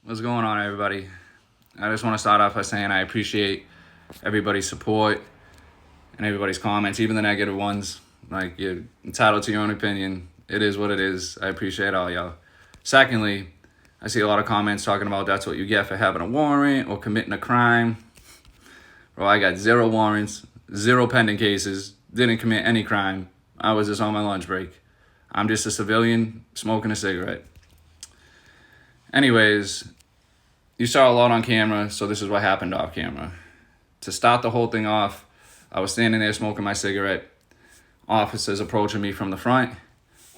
What's going on, everybody? I just want to start off by saying I appreciate everybody's support and everybody's comments, even the negative ones. Like, you're entitled to your own opinion. It is what it is. I appreciate all y'all. Secondly, I see a lot of comments talking about that's what you get for having a warrant or committing a crime. Bro, I got 0 warrants, 0 pending cases, didn't commit any crime. I was just on my lunch break. I'm just a civilian smoking a cigarette. Anyways, you saw a lot on camera, so this is what happened off camera. To start the whole thing off, I was standing there smoking my cigarette. Officers approaching me from the front,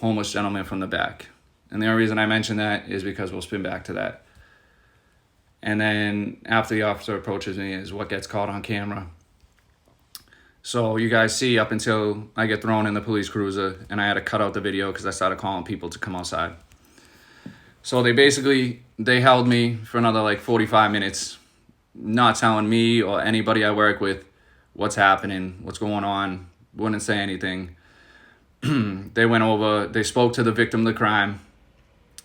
homeless gentleman from the back. And the only reason I mention that is because we'll spin back to that. And then after the officer approaches me is what gets caught on camera. So you guys see up until I get thrown in the police cruiser and I had to cut out the video because I started calling people to come outside. So they held me for another like 45 minutes, not telling me or anybody I work with what's happening, what's going on, wouldn't say anything. They spoke to the victim of the crime,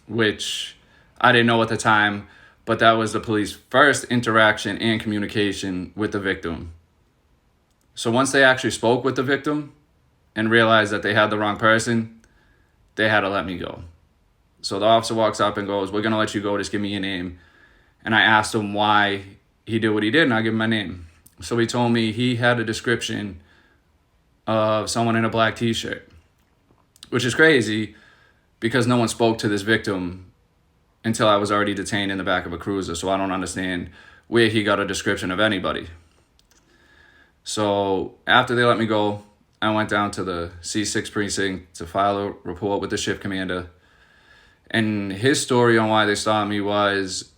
which I didn't know at the time, but that was the police first interaction and communication with the victim. So once they actually spoke with the victim and realized that they had the wrong person, they had to let me go. So the officer walks up and goes, "We're going to let you go, just give me your name." And I asked him why he did what he did, and I give him my name. So he told me he had a description of someone in a black t-shirt, which is crazy because no one spoke to this victim until I was already detained in the back of a cruiser. So I don't understand where he got a description of anybody. So after they let me go, I went down to the C6 precinct to file a report with the shift commander. And his story on why they stopped me was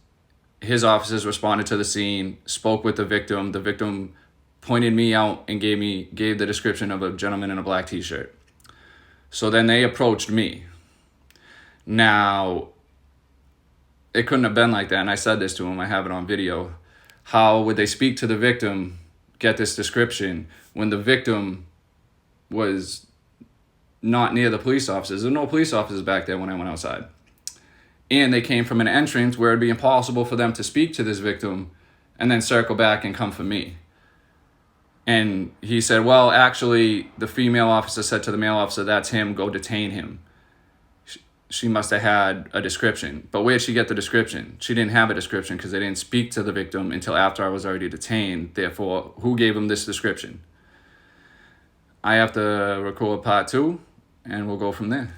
his officers responded to the scene, spoke with the victim. The victim pointed me out and gave the description of a gentleman in a black t-shirt. So then they approached me. Now, it couldn't have been like that. And I said this to him. I have it on video. How would they speak to the victim, get this description, when the victim was not near the police officers? There were no police officers back there when I went outside. And they came from an entrance where it'd be impossible for them to speak to this victim and then circle back and come for me. And he said, well, actually, the female officer said to the male officer, "That's him, go detain him." She must have had a description. But where'd she get the description? She didn't have a description because they didn't speak to the victim until after I was already detained. Therefore, who gave him this description? I have to record part 2, and we'll go from there.